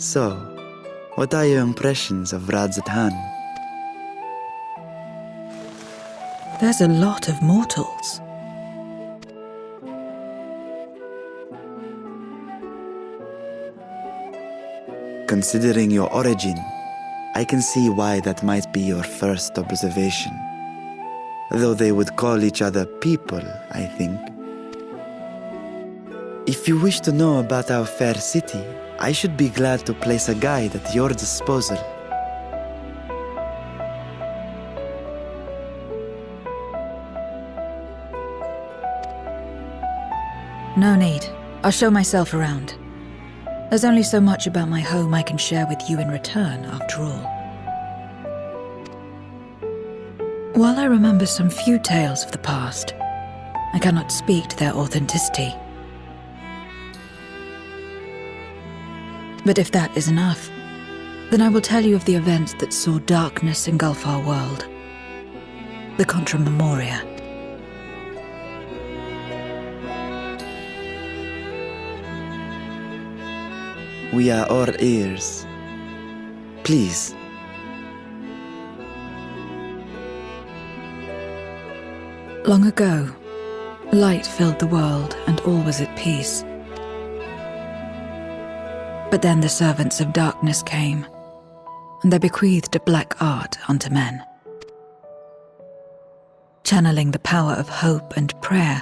So, what are your impressions of Radzatan? There's a lot of mortals. Considering your origin, I can see why that might be your first observation. Though they would call each other people, I think. If you wish to know about our fair city, I should be glad to place a guide at your disposal. No need. I'll show myself around. There's only so much about my home I can share with you in return, after all. While I remember some few tales of the past, I cannot speak to their authenticity. But if that is enough, then I will tell you of the events that saw darkness engulf our world. The Contra Memoria. We are all ears. Please. Long ago, light filled the world and all was at peace. But then the servants of darkness came, and they bequeathed a black art unto men. Channeling the power of hope and prayer,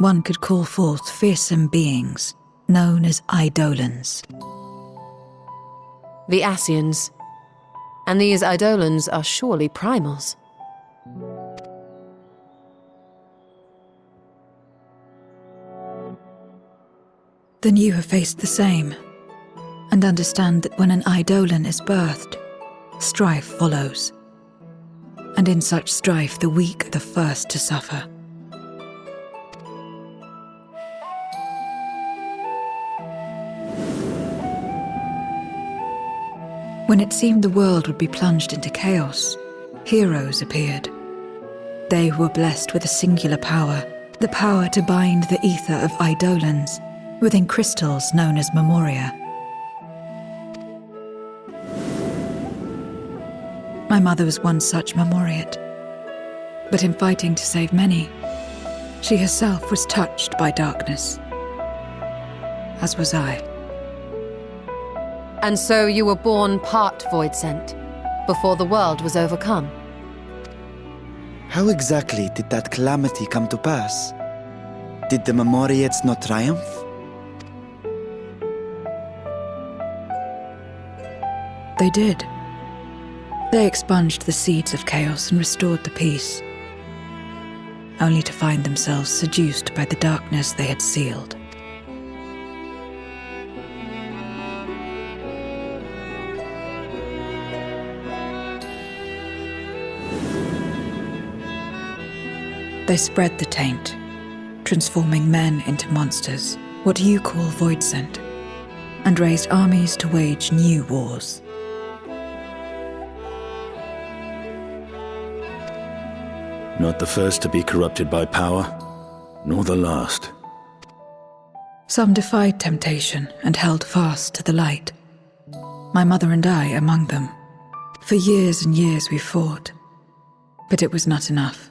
one could call forth fearsome beings known as Eidolons. The Ascians. And these Eidolons are surely primals. Then you have faced the same, and understand that when an Eidolon is birthed, strife follows. And in such strife, the weak are the first to suffer. When it seemed the world would be plunged into chaos, heroes appeared. They who were blessed with a singular power, the power to bind the ether of Eidolons within crystals known as Memoria. My mother was one such Memoriate, but in fighting to save many, she herself was touched by darkness, as was I. And so you were born part Voidsent, before the world was overcome. How exactly did that calamity come to pass? Did the Memoriates not triumph? They did. They expunged the seeds of chaos and restored the peace, only to find themselves seduced by the darkness they had sealed. They spread the taint, transforming men into monsters, what you call Voidsent, and raised armies to wage new wars. Not the first to be corrupted by power, nor the last. Some defied temptation and held fast to the light. My mother and I among them. For years and years we fought, but it was not enough.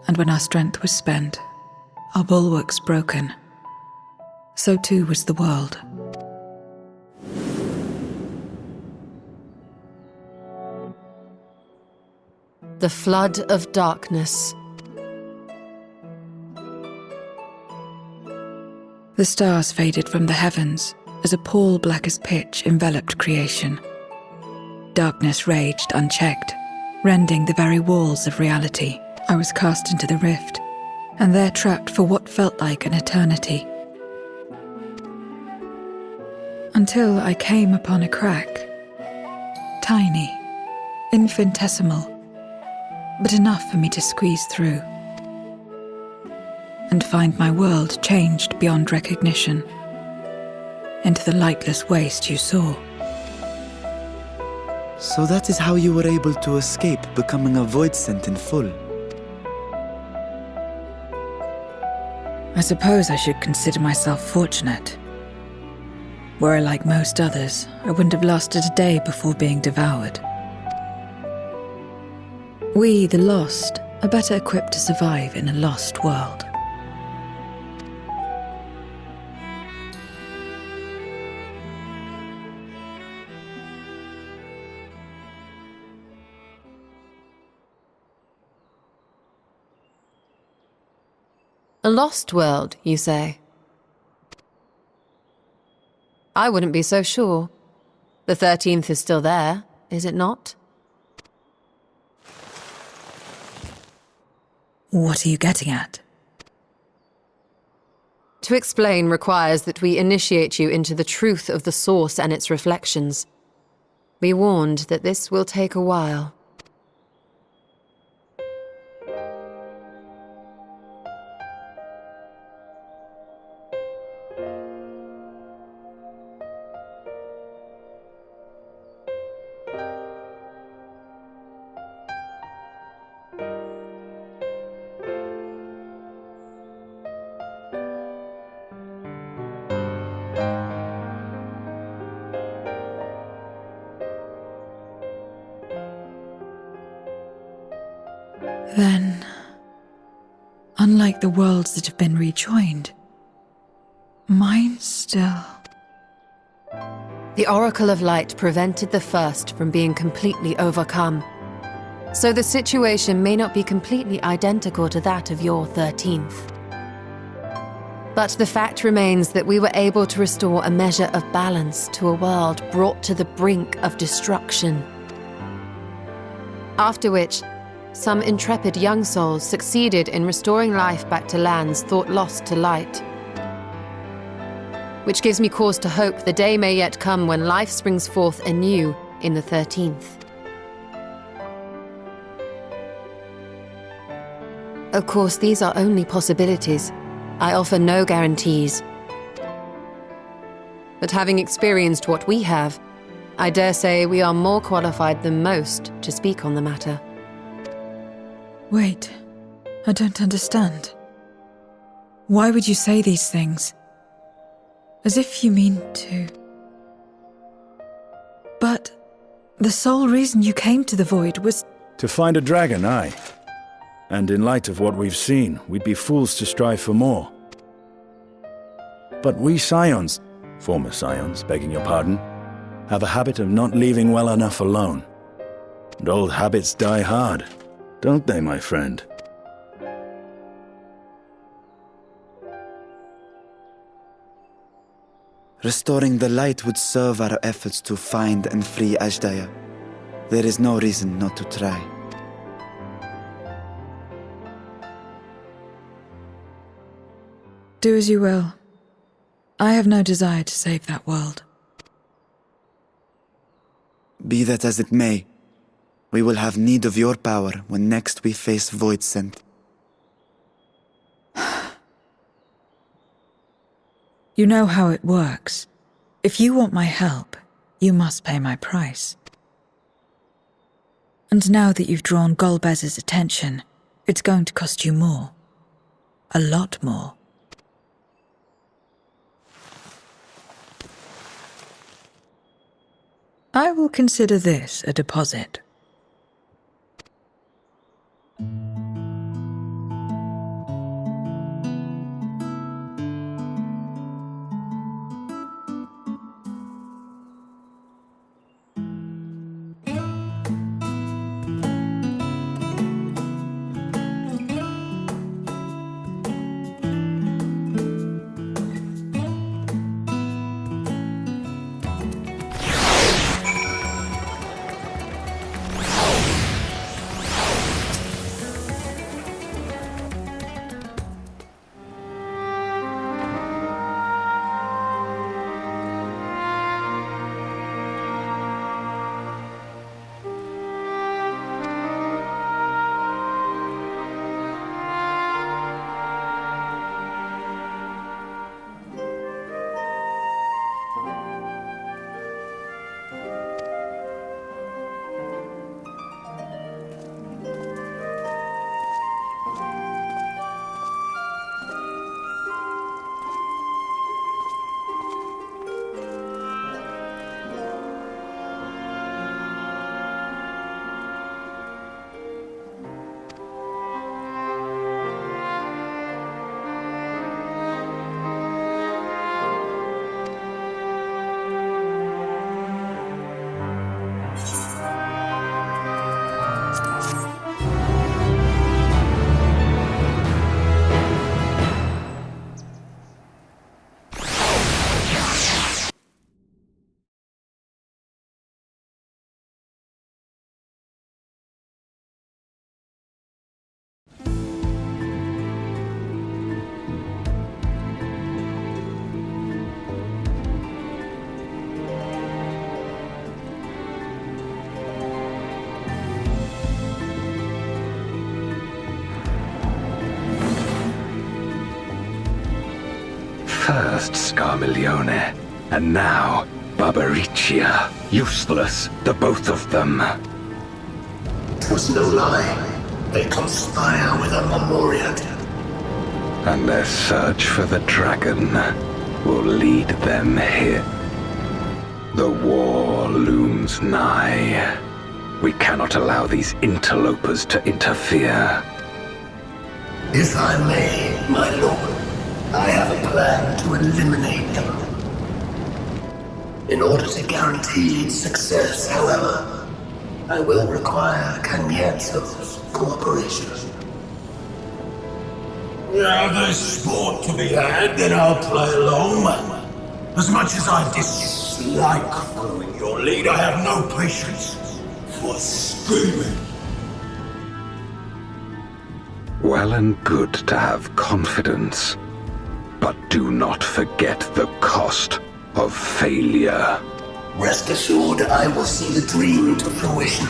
And when our strength was spent, our bulwarks broken, so too was the world. The flood of darkness. The stars faded from the heavens as a pall black as pitch enveloped creation. Darkness raged unchecked, rending the very walls of reality. I was cast into the rift, and there trapped for what felt like an eternity. Until I came upon a crack. Tiny, infinitesimal, but enough for me to squeeze through and find my world changed beyond recognition into the lightless waste you saw. So that is how you were able to escape becoming a void scent in full. I suppose I should consider myself fortunate. Were I like most others, I wouldn't have lasted a day before being devoured. We, the lost, are better equipped to survive in a lost world. A lost world, you say? I wouldn't be so sure. The 13th is still there, is it not? What are you getting at? To explain requires that we initiate you into the truth of the source and its reflections. Be warned that this will take a while. Then, unlike the worlds that have been rejoined, mine still... The Oracle of Light prevented the first from being completely overcome. So the situation may not be completely identical to that of your 13th. But the fact remains that we were able to restore a measure of balance to a world brought to the brink of destruction. After which, some intrepid young souls succeeded in restoring life back to lands thought lost to light. Which gives me cause to hope the day may yet come when life springs forth anew in the 13th. Of course, these are only possibilities. I offer no guarantees. But having experienced what we have, I dare say we are more qualified than most to speak on the matter. Wait, I don't understand. Why would you say these things? As if you mean to... But the sole reason you came to the Void was... To find a dragon, aye. And in light of what we've seen, we'd be fools to strive for more. But we Scions, former Scions, begging your pardon, have a habit of not leaving well enough alone. And old habits die hard, don't they, my friend? Restoring the light would serve our efforts to find and free Ajdaya. There is no reason not to try. Do as you will. I have no desire to save that world. Be that as it may, we will have need of your power when next we face Void Scent. You know how it works. If you want my help, you must pay my price. And now that you've drawn Golbez's attention, it's going to cost you more. A lot more. I will consider this a deposit. First Scarmiglione, and now Barbaricia. Useless, the both of them. It was no lie. They conspire with a Memoriat. And their search for the dragon will lead them here. The war looms nigh. We cannot allow these interlopers to interfere. If I may, my lord, I have a plan to eliminate them. In order to guarantee success, however, I will require Cagnazzo's cooperation. Now there's sport to be had, then I'll play along. As much as I dislike following your lead, I have no patience for screaming. Well and good to have confidence, but do not forget the cost of failure. Rest assured, I will see the dream to fruition.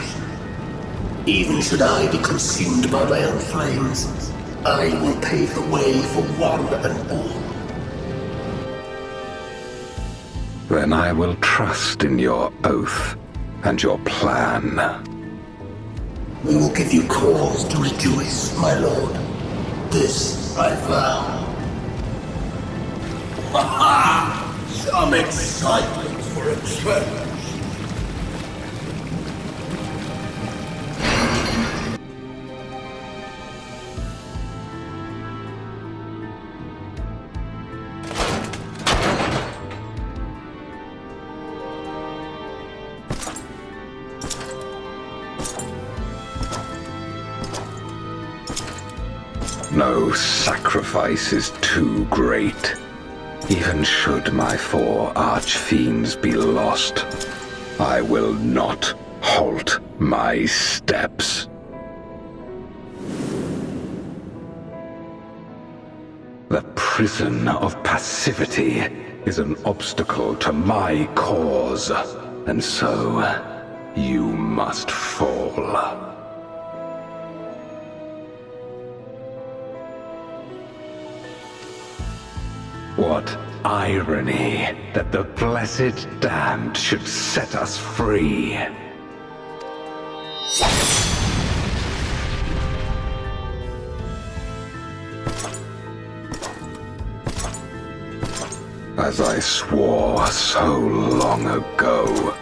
Even should I be consumed by my own flames, I will pave the way for one and all. Then I will trust in your oath and your plan. We will give you cause to rejoice, my lord. This I vow. Ha-ha! Some excitement for a change. No sacrifice is too great. Even should my 4 archfiends be lost, I will not halt my steps. The prison of passivity is an obstacle to my cause, and so you must fall. What irony that the blessed damned should set us free. As I swore so long ago.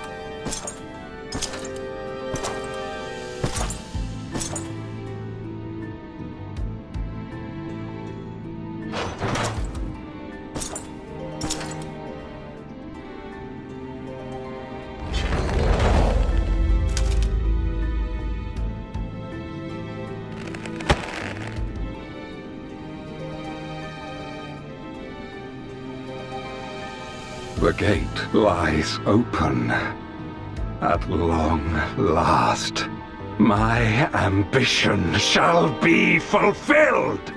The gate lies open. At long last, my ambition shall be fulfilled!